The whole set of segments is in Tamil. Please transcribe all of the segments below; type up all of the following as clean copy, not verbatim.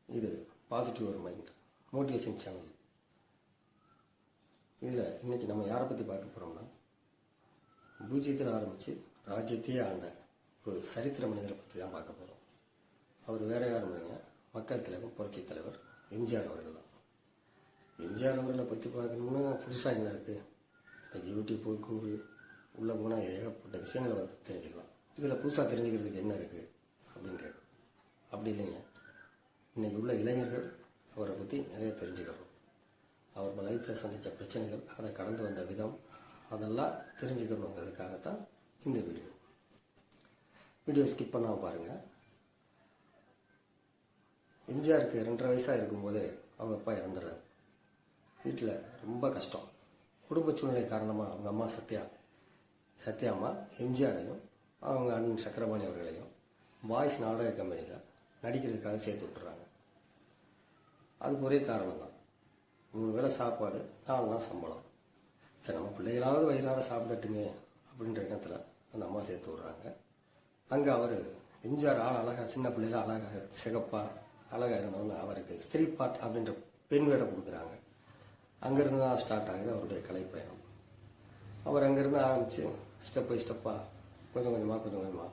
இது பாசிட்டிவ் ஒரு மைண்ட் மோட்டிவேஷன் சேனல். இதில் இன்றைக்கி நம்ம யாரை பற்றி பார்க்க போகிறோம்னா, பூஜ்ஜியத்தில் ஆரம்பித்து ராஜ்யத்தையே ஆண்ட ஒரு சரித்திர மனிதரை பற்றி தான் பார்க்க போகிறோம். அவர் வேறு யாரும் இல்லைங்க, மக்கள் திலகம் புரட்சித் தலைவர் எம்ஜிஆர் அவர்கள் தான். எம்ஜிஆர் அவர்களை பற்றி பார்க்கணும்னா புதுசாக என்ன இருக்குது, யூடியூப் கூகுள் உள்ளே போனால் ஏகப்பட்ட விஷயங்களை அவர் தெரிஞ்சுக்கலாம். இதில் புதுசாக தெரிஞ்சுக்கிறதுக்கு என்ன இருக்குது அப்படின்னு கேட்கும். அப்படி இல்லைங்க, இன்றைக்கி உள்ள இளைஞர்கள் அவரை பற்றி நிறைய தெரிஞ்சுக்கிறோம். அவர் லைஃப்பில் சந்தித்த பிரச்சனைகள், அதை கடந்து வந்த விதம், அதெல்லாம் தெரிஞ்சுக்கணுங்கிறதுக்காகத்தான் இந்த வீடியோ ஸ்கிப் பண்ணாமல் பாருங்கள். எம்ஜிஆருக்கு 2.5 வயசாக இருக்கும்போதே அவங்க அப்பா இறந்துடுறாரு. வீட்டில் ரொம்ப கஷ்டம். குடும்ப சூழ்நிலை காரணமாக அவங்க அம்மா சத்யாம்மா எம்ஜிஆரையும் அவங்க அண்ணன் சக்கரபாணி அவர்களையும் வாய்ஸ் நாடக கம்பெனியில் நடிக்கிறதுக்காக சேர்த்து விட்டுறாங்க. அதுக்கு ஒரே காரணம் தான், 3 வேளை சாப்பாடு, 4 நாள் சம்பளம். சரி, நம்ம பிள்ளைகளாவது வயிறார சாப்பிடட்டுமே அப்படின்ற எண்ணத்தில் அந்த அம்மா சேர்த்து விட்றாங்க. அங்கே அவர் எம்ஜிஆர் அழகாக, சின்ன பிள்ளைகள் அழகாக சிகப்பாக அழகாக இருந்தவொன்னு அவருக்கு ஸ்திரீ பார்ட் அப்படின்ற பெண் வேடம் கொடுக்குறாங்க. அங்கேருந்து தான் ஸ்டார்ட் ஆகுது அவருடைய கலைப்பயணம். அவர் அங்கேருந்து ஆரம்பித்து ஸ்டெப் பை ஸ்டெப்பாக கொஞ்சம் கொஞ்சமாக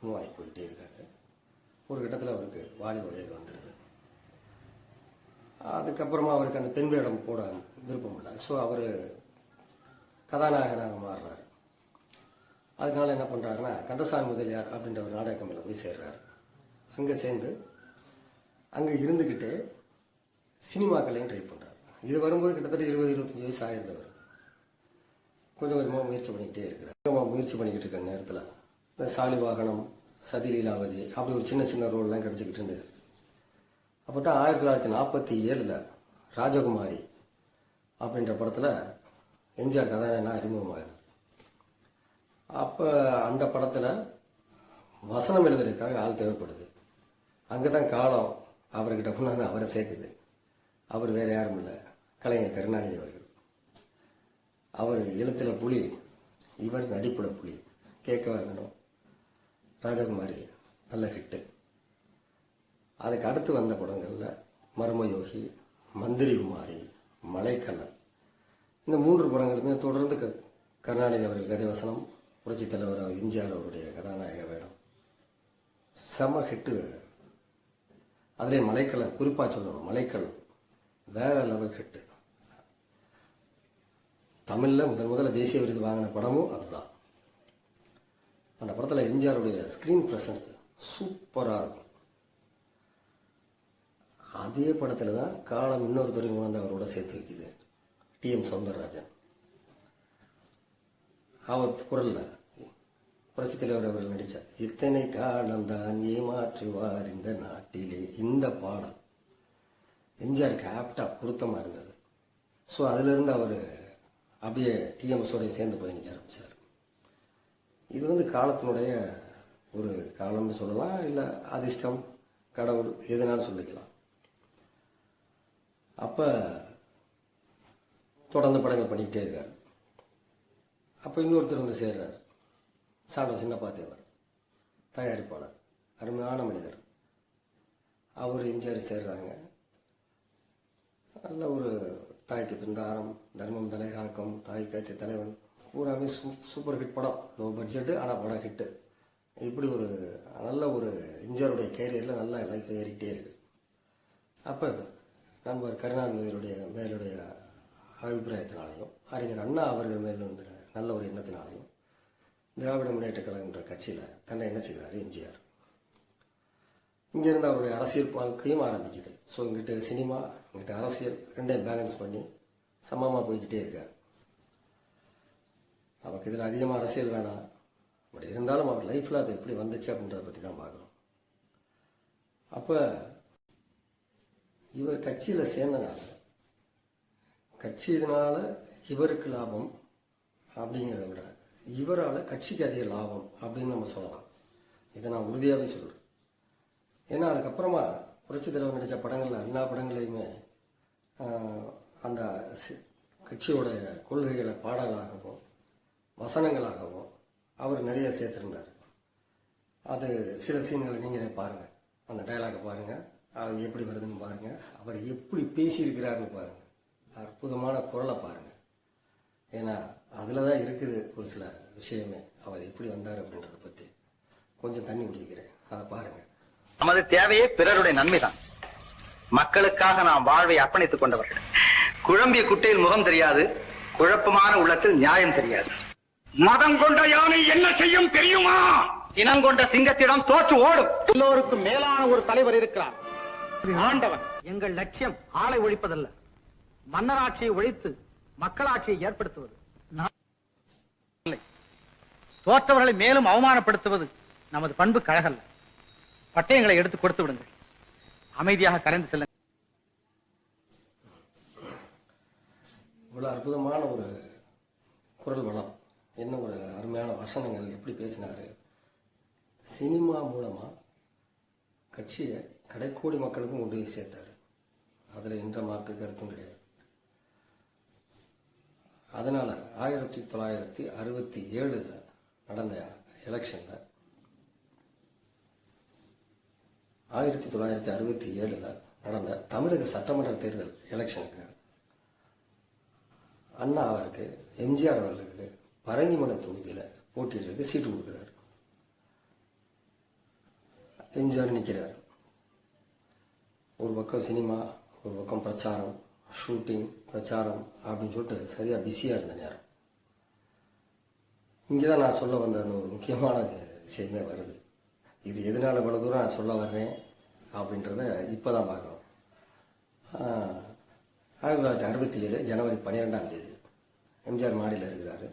மூவ் ஆகி போயிட்டே இருக்காரு. ஒரு கட்டத்தில் அவருக்கு வாலிப வயது வந்துடுது. அதுக்கப்புறமா அவருக்கு அந்த பெண் வேடம் போட விருப்பம் இல்லை. ஸோ அவர் கதாநாயகனாக மாறுறாரு. அதனால என்ன பண்ணுறாருன்னா, கந்தசாமி முதலியார் அப்படின்ற ஒரு நாடக கம்பெனியில் போய் சேர்றாரு. அங்கே சேர்ந்து அங்கே இருந்துக்கிட்டே சினிமாக்களையும் ட்ரை பண்ணுறாரு. இது வரும்போது கிட்டத்தட்ட 20-25 வயசு ஆயிருந்தவர். கொஞ்சம் கொஞ்சமாக முயற்சி பண்ணிக்கிட்டே இருக்கிறார். முயற்சி பண்ணிக்கிட்டு இருக்கிற நேரத்தில் இந்த சாலிவாகனம், சதிலீலாவதி அப்படி ஒரு சின்ன சின்ன ரோல்லாம் கிடச்சிக்கிட்டு இருந்தது. அப்போ தான் 1947 ராஜகுமாரி அப்படின்ற படத்தில் எம்ஜிஆர் கதாநாயகனாக அறிமுகமாகிறார். அப்போ அந்த படத்தில் வசனம் எழுதுறதுக்காக ஆள் தேவைப்படுது. அங்கே தான் காலம் அவர்கிட்ட கொண்டாந்து அவரை சேர்க்குது. அவர் வேறு யாரும் இல்லை, கலைஞர் கருணாநிதி அவர்கள். அவர் எழுத்துல புலி, இவர் நடிப்புல புலி. கேட்க வேணும். ராஜகுமாரி நல்ல ஹிட்டு. அதுக்கு அடுத்து வந்த படங்களில் மர்மயோகி, மந்திரி குமாரி, மலைக்கண்ணன், இந்த 3 படங்களுமே தொடர்ந்து கருணாநிதி அவர்கள் கதை வசனம், புரட்சித் தலைவர் எம்ஜிஆர் அவருடைய கதாநாயக வேடம், செம ஹிட்டு. அதிலே மலைக்கண்ணன் குறிப்பாக சொல்லணும், மலைக்கண்ணன் வேற லெவல் ஹிட்டு. தமிழில் முதல்ல தேசிய விருது வாங்கின படமும் அதுதான். அந்த படத்தில் எம்ஜிஆருடைய ஸ்க்ரீன் ப்ரெசன்ஸ் சூப்பராக இருக்கும். அதே படத்தில் தான் காலம் இன்னொரு துறை வந்து அவரோட சேர்த்து வைக்குது, TM சௌந்தரராஜன். அவர் குரலில் புரட்சித் தலைவர் அவர்கள் நடித்தார் இத்தனை காலம்தான் ஏமாற்றுவார் இந்த நாட்டிலே. இந்த பாடம் எம்ஜிஆருக்கு ஆப்டாக பொருத்தமாக இருந்தது. ஸோ அதிலிருந்து அவர் அப்படியே டிஎம்எஸோடைய சேர்ந்து போய் நிற்க ஆரம்பித்தார். இது வந்து காலத்தினுடைய ஒரு காலம்னு சொல்லலாம், இல்லை அதிர்ஷ்டம், கடவுள், எதுனாலும் சொல்லிக்கலாம். அப்போ தொடர்ந்து படங்கள் பண்ணிக்கிட்டே இருக்கார். அப்போ இன்னொருத்தர் வந்து சேர்றார், சின்னப்பாத்தேவர், தயாரிப்பாளர், அருமையான மனிதர். அவர் எம்ஜிஆர் சேர்றாங்க. நல்ல ஒரு தாய்க்கு பிந்தாரம், தர்மம் தலை காக்கம், தாய் காய்ச்சி தலைவன், பூராமே சூப்பர் ஹிட் படம். லோ பட்ஜெட்டு, ஆனால் படம் ஹிட்டு. இப்படி ஒரு நல்ல ஒரு எம்ஜிஆருடைய கேரியரில் நல்ல லைஃப் ஏறிக்கிட்டே இருக்கு. அப்போ நண்பர் கருணாநிதியுடைய மேலுடைய அபிப்பிராயத்தினாலையும், அறிஞர் அண்ணா அவர்கள் மேல் வந்து நல்ல ஒரு எண்ணத்தினாலையும் திராவிட முன்னேற்ற கழகம்ன்ற கட்சியில் தன்னை என்ன செய்கிறார் எம்ஜிஆர். இங்கேருந்து அவருடைய அரசியல் வாழ்க்கையும் ஆரம்பிக்குது. ஸோ இங்கிட்ட சினிமா, இங்கிட்ட அரசியல், ரெண்டையும் பேலன்ஸ் பண்ணி சமமாக போய்கிட்டே இருக்கார். நமக்கு இதில் அதிகமாக அரசியல் வேணாம், பட் இருந்தாலும் அவர் லைஃப்பில் அது எப்படி வந்துச்சு அப்படின்றத பற்றி தான் பார்க்குறோம். அப்போ இவர் கட்சியில் சேர்ந்தனால, கட்சி இதனால் இவருக்கு லாபம் அப்படிங்கிறத விட இவரால் கட்சிக்கு அதிக லாபம் அப்படின்னு நம்ம சொல்லலாம். இதை நான் உறுதியாகவே சொல்கிறேன். ஏன்னா அதுக்கப்புறமா புரட்சித் தலைவர் நடித்த படங்களில் எல்லா படங்களையுமே அந்த கட்சியோட கொள்கைகளை பாடலாகவும் வசனங்களாகவும் அவர் நிறைய சேர்த்துருந்தார். அது சில சீன்களை நீங்களே பாருங்கள், அந்த டைலாகை பாருங்கள், அது எப்படி வருதுன்னு பாருங்கள். அவர் எப்படி பேசியிருக்கிறாருன்னு பாருங்கள். அற்புதமான குரலை பாருங்கள். ஏன்னா அதில் தான் இருக்குது ஒரு சில விஷயமே. அவர் எப்படி வந்தார் அப்படின்றத பற்றி. கொஞ்சம் தண்ணி குடிச்சிக்கிறேன், அதை பாருங்கள். நமது தேவையே பிறருடைய நன்மைதான். மக்களுக்காக நாம் வாழ்வை அர்ப்பணித்துக் கொண்டவர்கள். குழம்பிய குட்டையில் முகம் தெரியாது, குழப்பமான உள்ளத்தில் நியாயம் தெரியாது. மதம் கொண்ட யானை என்ன செய்யும் தெரியுமா? இனம் கொண்ட சிங்கத்திடம் தோற்று ஓடும். எல்லோருக்கும் மேலான ஒரு தலைவர் இருக்கிறார், ஆண்டவன். எங்கள் லட்சியம் ஆளை ஒழிப்பதல்ல, மன்னராட்சியை ஒழித்து மக்களாட்சியை ஏற்படுத்துவது. தோற்றவர்களை மேலும் அவமானப்படுத்துவது நமது பண்பு கழகல்ல. பட்டயங்களை எடுத்து கொடுத்து விடுங்கள், அமைதியாக கலந்து செல்லுங்கள். இவ்வளோ அற்புதமான ஒரு குரல் வளம், என்ன ஒரு அருமையான வசனங்கள், எப்படி பேசினார். சினிமா மூலமாக கட்சியை கடைக்கோடி மக்களுக்கும் கொண்டு போய் சேர்த்தார். அதில் எந்த மாற்று கருத்தும் கிடையாது. அதனால் 1967 நடந்த எலெக்ஷனில் 1967 நடந்த தமிழக சட்டமன்ற தேர்தல் எலெக்ஷனுக்கு அண்ணா அவருக்கு, எம்ஜிஆர் அவர்களுக்கு பரங்கிமலை தொகுதியில் போட்டியிடுறதுக்கு சீட்டு கொடுக்குறாரு. எம்ஜிஆர் நிற்கிறார். ஒரு பக்கம் சினிமா, ஒரு பக்கம் பிரச்சாரம், ஷூட்டிங், பிரச்சாரம் அப்படின்னு சொல்லிட்டு சரியாக பிஸியாக இருந்த நேரம். இங்கே தான் நான் சொல்ல வந்த அந்த ஒரு முக்கியமான விஷயமே வருது. இது எதனால் இவ்வளோ தூரம் நான் சொல்ல வர்றேன் அப்படின்றத இப்போ தான் பார்க்கணும். 1967 ஜனவரி 12 எம்ஜிஆர் மாடியில் இருக்கிறாரு.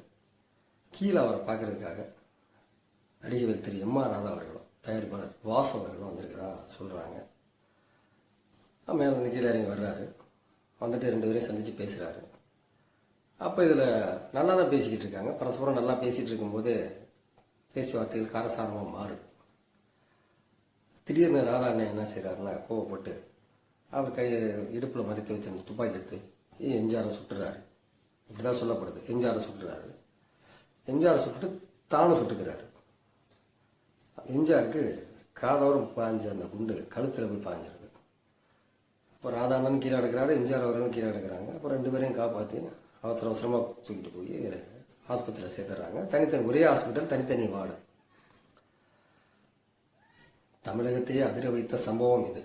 கீழே அவரை பார்க்கறதுக்காக நடிகர்கள் திரு எம்.ஆர். ராதா அவர்களும் தயாரிப்பாளர் வாசு அவர்களும் வந்திருக்கிறதா சொல்கிறாங்க. மேலே வந்து கீழே இறங்கி வர்றாரு. வந்துட்டு 2 பேரையும் சந்தித்து பேசுகிறாரு. அப்போ இதில் நல்லா தான் பேசிக்கிட்டு இருக்காங்க. பரஸ்பரம் நல்லா பேசிகிட்டு இருக்கும்போது பேச்சுவார்த்தைகள் காரசாரமாக மாறுது. திடீர்னு ராதா அண்ணன் என்ன செய்கிறாருன்னா கோவப்பட்டு அவர் கையை இடுப்பில் மறைத்து வச்சு அந்த துப்பாக்கி எடுத்து எம்ஜிஆரை சுட்டுறாரு. இப்படி தான் சொல்லப்படுது. எம்ஜிஆரை சுட்டுறாரு. எம்ஜிஆரை சுட்டுட்டு தானும் சுட்டுக்கிறாரு. எம்ஜிஆருக்கு காதோரம் பாஞ்ச அந்த குண்டு கழுத்தில் போய் பாஞ்சிருது. அப்போ ராதாண்ணன் கீழே எடுக்கிறாரு, எம்ஜிஆர் அவர்களும் கீழே எடுக்கிறாங்க. அப்போ 2 பேரையும் காப்பாற்றி அவசர அவசரமாக தூக்கிட்டு போய் ஆஸ்பத்திரியில் சேர்த்துறாங்க. தனித்தனி, ஒரே ஹாஸ்பிட்டல், தனித்தனி வார்டு. தமிழகத்தையே அதிர வைத்த சம்பவம் இது.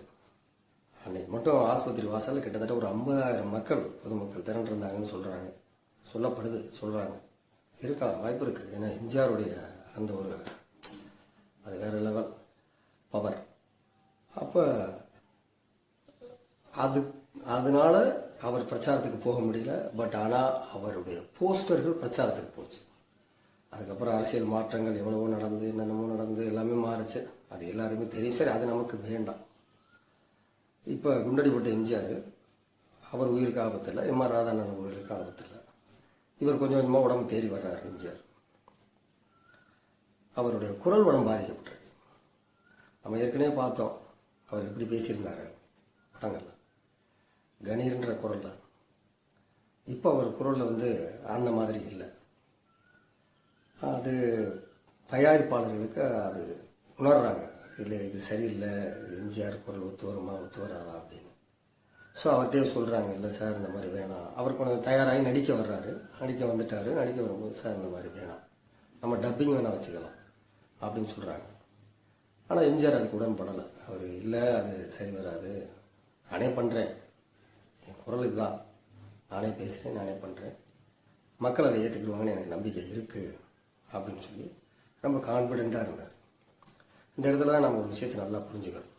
அன்னைக்கு மட்டும் ஆஸ்பத்திரி வாசலில் கிட்டத்தட்ட ஒரு 50,000 மக்கள், பொதுமக்கள் திரண்டிருந்தாங்கன்னு சொல்கிறாங்க, சொல்லப்படுது, சொல்கிறாங்க. இருக்கலாம், வாய்ப்பு இருக்குது. ஏன்னா எம்ஜிஆருடைய அந்த ஒரு அது வேறு லெவல் பவர். அப்போ அதனால அவர் பிரச்சாரத்துக்கு போக முடியல. பட் ஆனால் அவருடைய போஸ்டர்கள் பிரச்சாரத்துக்கு போச்சு. அதுக்கப்புறம் அரசியல் மாற்றங்கள் எவ்வளவோ நடந்து, என்னென்னமோ நடந்து, எல்லாமே மாறுச்சு. அது எல்லாருமே தெரியும். சரி, அது நமக்கு வேண்டாம். இப்போ குண்டடிப்பட்ட எம்ஜிஆர், அவர் உயிருக்கு ஆபத்தில், எம்.ஆர். ராதாண்ணன் உயிருக்கு ஆபத்தில். இவர் கொஞ்சம் கொஞ்சமாக உடம்பு தேறி வர்றாரு எம்ஜிஆர். அவருடைய குரல் வளம் பாதிக்கப்பட்டுருச்சு. நம்ம ஏற்கனவே பார்த்தோம் அவர் எப்படி பேசியிருந்தார் படங்கள்ல, கணீர்ன்ற குரலில். இப்போ அவர் குரலில் வந்து அந்த மாதிரி இல்லை. அது தயாரிப்பாளர்களுக்கு அது உணர்றாங்க, இல்லை இது சரியில்லை, எம்ஜிஆர் குரல் ஒத்து வருமா ஒத்து வராதா அப்படின்னு. ஸோ அவர்கிட்டே சொல்கிறாங்க, இல்லை சார் இந்த மாதிரி வேணாம். அவர் கொஞ்சம் தயாராகி நடிக்க வர்றாரு. நடிக்க வந்துட்டார். நடிக்க வரும்போது சார் இந்த மாதிரி வேணாம், நம்ம டப்பிங் வேணால் வச்சுக்கலாம் அப்படின்னு சொல்கிறாங்க. ஆனால் எம்ஜிஆர் அதுக்கு உடன்படலை. அவர் இல்லை, அது சரி வராது, நானே பண்ணுறேன், என் குரல் இதுதான், நானே பேசுகிறேன், நானே பண்ணுறேன், மக்கள் அதை ஏற்றுக்குருவாங்கன்னு எனக்கு நம்பிக்கை இருக்குது அப்படின்னு சொல்லி ரொம்ப கான்ஃபிடெண்ட்டாக இருந்தார். இந்த இடத்துல தான் நம்ம ஒரு விஷயத்தை நல்லா புரிஞ்சுக்கிறோம்.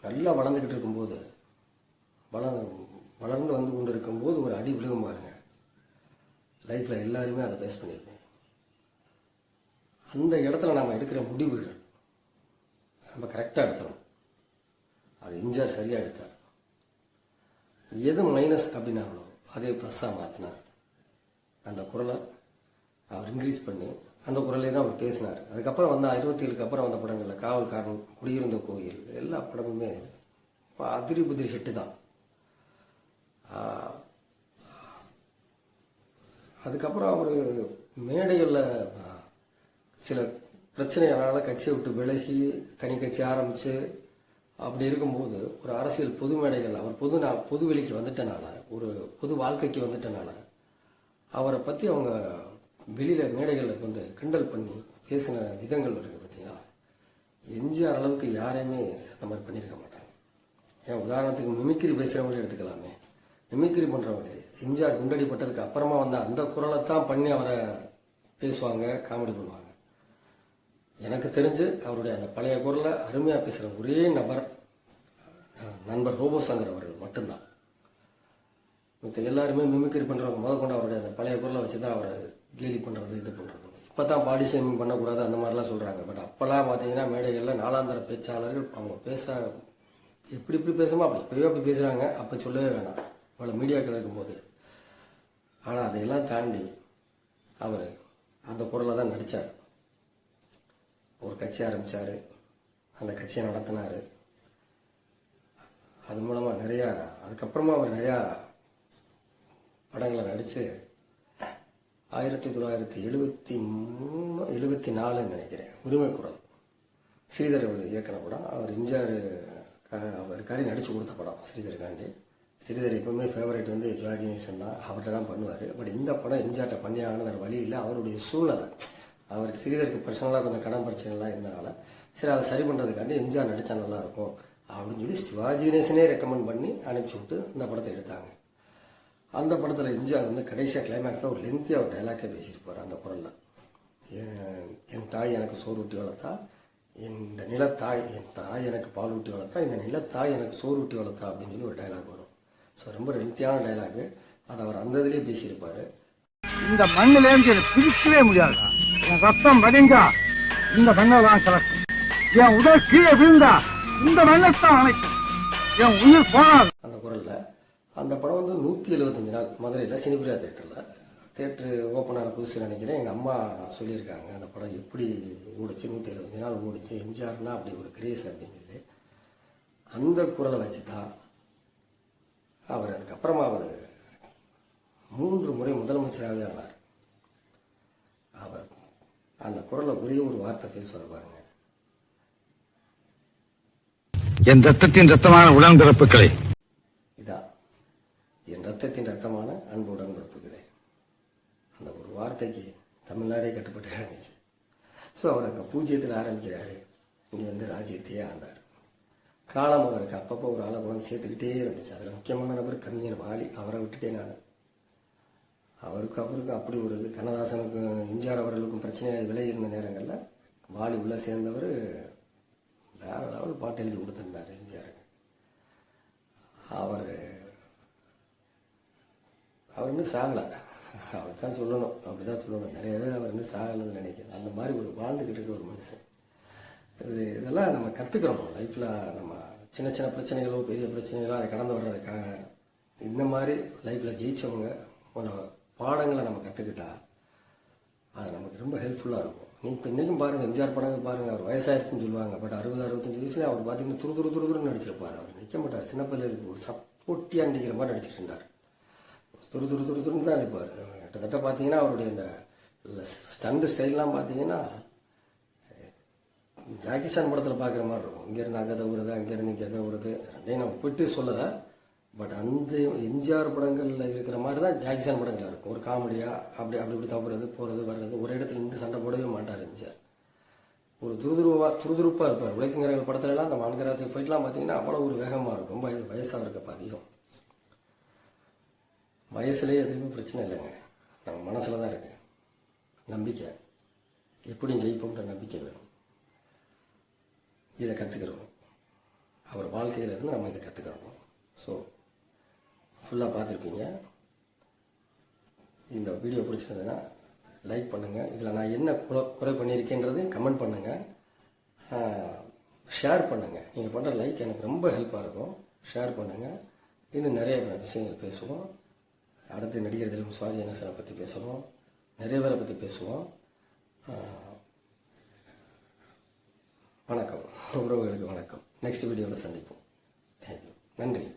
நல்லா வளர்ந்துக்கிட்டு இருக்கும்போது, வளர்ந்து வந்து கொண்டு இருக்கும்போது ஒரு அடி விழுகும் பாருங்க. லைஃப்பில் எல்லாருமே அதை பேஸ் பண்ணியிருப்போம். அந்த இடத்துல நாம் எடுக்கிற முடிவுகள் நம்ம கரெக்டாக எடுத்துறோம். அது எம்ஜிஆர் சரியாக எடுத்தார். எது மைனஸ் அப்படின்னாங்களோ அதே ப்ளஸ்ஸாக மாற்றினார். அந்த குரலை அவர் இன்க்ரீஸ் பண்ணி அந்த குரலே தான் அவர் பேசினார். அதுக்கப்புறம் வந்து 67க்கு அப்புறம் வந்த படங்களில் காவல்காரன், குடியிருந்த கோயில், எல்லா படமுமே அதிரி புதிரி ஹிட்டு தான். அதுக்கப்புறம் அவர் மேடைகளில் சில பிரச்சனைகளால் கட்சியை விட்டு விலகி தனி கட்சி ஆரம்பித்து அப்படி இருக்கும்போது ஒரு அரசியல் பொது மேடைகள் அவர் பொது வெளிக்கு வந்துட்டனால, ஒரு பொது வாழ்க்கைக்கு வந்துட்டனால, அவரை பற்றி அவங்க வெளியில் மேடைகளில் வந்து கிண்டல் பண்ணி பேசின விதங்கள் இருக்குது பார்த்தீங்களா. எம்ஜிஆர் அளவுக்கு யாரையுமே அந்த மாதிரி பண்ணியிருக்க மாட்டாங்க. ஏன் உதாரணத்துக்கு மிமிக்ரி பேசுகிறவங்களே எடுத்துக்கலாமே. மிமிக்ரி பண்ணுறவங்களே எம்ஜிஆர் குண்டடிப்பட்டதுக்கு அப்புறமா வந்த அந்த குரலை தான் பண்ணி அவரை பேசுவாங்க, காமெடி பண்ணுவாங்க. எனக்கு தெரிஞ்சு அவருடைய அந்த பழைய குரலை அருமையாக பேசுகிற ஒரே நண்பர் ரோபோ சங்கர் அவர்கள் மட்டும்தான். மற்ற எல்லாருமே மிமிக்ரி பண்ணுறவங்க முதற்கொண்டு அவருடைய அந்த பழைய குரலை வச்சு தான் அவரை கேலி பண்ணுறது, இது பண்ணுறது. இப்போ தான் பாடி ஷேமிங் பண்ணக்கூடாது அந்த மாதிரிலாம் சொல்கிறாங்க. பட் அப்போல்லாம் பார்த்தீங்கன்னா மேடைகளில் நாளாந்தர பேச்சாளர்கள் அவங்க எப்படி பேசுமோ இப்போவே அப்படி பேசுகிறாங்க. அப்போ சொல்லவே வேணாம் இவ்வளோ மீடியாக்கள் இருக்கும்போது. ஆனால் அதையெல்லாம் தாண்டி அவர் அந்த குரலை தான் நடித்தார். ஒரு கட்சி ஆரம்பித்தார், அந்த கட்சியை நடத்தினார். அது மூலமாக அதுக்கப்புறமா அவர் நிறையா படங்களை நடித்து 1974 நினைக்கிறேன் உரிமை குரல் ஸ்ரீதர் இயக்கின படம். அவர் எம்ஜிஆர் அவருக்காண்டி நடித்து கொடுத்த படம் ஸ்ரீதருக்காண்டி. ஸ்ரீதர் எப்பவுமே ஃபேவரேட் வந்து சிவாஜி கணேசன் தான், அவர்கிட்ட தான் பண்ணுவார். பட் இந்த படம் எம்ஜிஆர்ட்ட பண்ணி ஆகணும், வேறு வழி இல்லை. அவருடைய சூழ்நிலை, அவருக்கு ஸ்ரீதருக்கு பர்சனலாக கொஞ்சம் கடன் பிரச்சனைலாம் இருந்தனால சரி அதை சரி பண்ணுறதுக்காண்டி எம்ஜிஆர் நடித்தா நல்லாயிருக்கும் அப்படின்னு சொல்லி சிவாஜி கணேசனே ரெக்கமெண்ட் பண்ணி அனுப்பிச்சி விட்டு இந்த படத்தை எடுத்தாங்க. அந்த படத்தில் எம்ஜிஆர் வந்து கடைசியாக கிளைமேக்ஸில் ஒரு லென்த்தியாக ஒரு டைலாக்கே பேசியிருப்பார் அந்த குரலில். என் தாய் எனக்கு சோறு ஊட்டி வளர்த்தா, என் தாய் எனக்கு பால் ஊட்டி வளர்த்தா, இந்த நிலத்தாய் எனக்கு சோறு ஊட்டி வளர்த்தா அப்படின்னு சொல்லி ஒரு டைலாக் வரும். ஸோ ரொம்ப லென்த்தியான டைலாகு. அதை அவர் அந்த இதுலேயே பேசியிருப்பார். இந்த மண்ணிலேருந்து எனக்கு பிரிக்கவே முடியாதா. என் ரத்தம் வடிந்தா இந்த மண்ணை தான் கலக்கும். என் உடல் கீழே விழுந்தா இந்த மண்ணைத்தான் அணைக்கும். என் உயிர் போனாது. அந்த குரலில் அந்த படம் வந்து 175 நாள் மதுரையில் சினிபிரியா தேட்டரு ஓப்பன் ஆன புதுசு நினைக்கிறேன். எங்கள் அம்மா சொல்லியிருக்காங்க அந்த படம் எப்படி ஓடிச்சு, 175 நாள் ஓடிச்சு, எம்ஜிஆர்னா அப்படி ஒரு கிரேஸ் அப்படின்னு சொல்லி. அந்த குரலை வச்சு தான் அவர் அதுக்கப்புறமா அவர் 3 முறை முதலமைச்சராகவே ஆனார். அவர் அந்த குரலை ஒரே ஒரு வார்த்தை பேசுவார் பாருங்க. என் ரத்தத்தின் ரத்தமான உடன்பிறப்புகளே, இதான் என் ரத்தத்தின் ரத்தமான அன்பு உடன்பிறப்புகளே. அந்த ஒரு வார்த்தைக்கு தமிழ்நாடே கட்டுப்பட்டு கிடந்துச்சு. ஸோ அவர் அங்கே பூஜ்ஜியத்தில் ஆரம்பிக்கிறாரு, இங்கே வந்து ராஜ்யத்தையே ஆண்டார். காலம் அவருக்கு அப்பப்போ ஒரு ஆளை கொண்டு சேர்த்துக்கிட்டே இருந்துச்சு. அதில் முக்கியமான நபர் கவிஞர் வாலி. அவரை விட்டுட்டே நான் அவருக்கு அப்படி ஒரு இது. கண்ணதாசனுக்கும் எம்ஜிஆர் அவர்களுக்கும் பிரச்சனையாக விலை இருந்த நேரங்களில் வாலி உள்ளே சேர்ந்தவர் வேற லெவல் பாட்டு எழுதி கொடுத்துருந்தார் எம்ஜிஆருக்கு. அவர் இன்னும் சாகலை, அவர் தான் சொல்லணும், அப்படி தான் சொல்லணும். நிறைய பேர் அவர் இன்னும் சாகலைன்னு நினைக்கிறேன். அந்த மாதிரி ஒரு வாழ்ந்துக்கிட்டு இருக்க ஒரு மனுஷன். இதெல்லாம் நம்ம கற்றுக்கிறோம் லைஃப்பில். நம்ம சின்ன சின்ன பிரச்சனைகளோ பெரிய பிரச்சனைகளோ அதை கடந்து வர்றதுக்காக இந்த மாதிரி லைஃப்பில் ஜெயித்தவங்க பாடங்களை நம்ம கற்றுக்கிட்டா அது நமக்கு ரொம்ப ஹெல்ப்ஃபுல்லாக இருக்கும். இப்போ இன்றைக்கும் பாருங்கள், எம்ஜிஆர் படங்கள் பாருங்கள், அவர் வயசாயிருச்சுன்னு சொல்லுவாங்க. பட் 60-65 வயசுல அவர் பார்த்தீங்கன்னா துருதுருன்னு நடிச்சிருப்பார். அவர் நிற்க மாட்டார். சின்ன பிள்ளைகளுக்கு ஒரு சப்போர்ட்டியாக நடிக்கிற மாதிரி நடிச்சிட்டு இருந்தார். துருதுருன்னு தான் நடிப்பார். கிட்டத்தட்ட பார்த்தீங்கன்னா அவருடைய இந்த ஸ்டண்ட் ஸ்டைல்லாம் பார்த்தீங்கன்னா ஜாக்கிசான் படத்தில் பார்க்குற மாதிரி இருக்கும். இங்கேருந்து அங்கே தவுறது, அங்கேருந்து இங்கே தவுறது, ரெண்டையும் நம்ம போய்ட்டு சொல்லலை. பட் அந்த எம்ஜிஆர் படங்களில் இருக்கிற மாதிரி தான் ஜாக்கிசான் படங்களில் இருக்கும். ஒரு காமெடியாக அப்படி தவறுறது போகிறது வர்றது, ஒரு இடத்துல நின்று சண்டை போடவே மாட்டார் எம்ஜிஆர். ஒரு துருதுருப்பாக இருப்பார். உழைக்குங்கிறவங்க படத்துலலாம் அந்த மான்கராத்தி ஃபைட்லாம் பார்த்தீங்கன்னா அவ்வளோ ஒரு வேகமாக இருக்கும். ரொம்ப வயசாக இருக்கப்போ அதிகம். வயசுலேயே எதுவுமே பிரச்சனை இல்லைங்க, நம்ம மனசில் தான் இருக்குது நம்பிக்கை. எப்படியும் ஜெயிப்போம்ன்ற நம்பிக்கை வேணும். இதை கற்றுக்கிறோம். அவர் வாழ்க்கையில் இருந்து நம்ம இதை கற்றுக்கிறோம். ஸோ ஃபுல்லாக பார்த்துருப்பீங்க. இந்த வீடியோ பிடிச்சிருந்ததுன்னா லைக் பண்ணுங்கள். இதில் நான் என்ன குறை பண்ணியிருக்கேன்றதையும் கமெண்ட் பண்ணுங்கள், ஷேர் பண்ணுங்கள். நீங்கள் பண்ணுற லைக் எனக்கு ரொம்ப ஹெல்ப்பாக இருக்கும். ஷேர் பண்ணுங்கள். இன்னும் நிறைய விஷயங்கள் பேசுவோம். அடுத்து நடிகர் திலகம் சிவாஜி கணேசனை பற்றி பேசுவோம், நிறைய பேரை பற்றி பேசுவோம். வணக்கம் உறவுகளுக்கு வணக்கம். நெக்ஸ்ட் வீடியோவில் சந்திப்போம். தேங்க்யூ. நன்றி.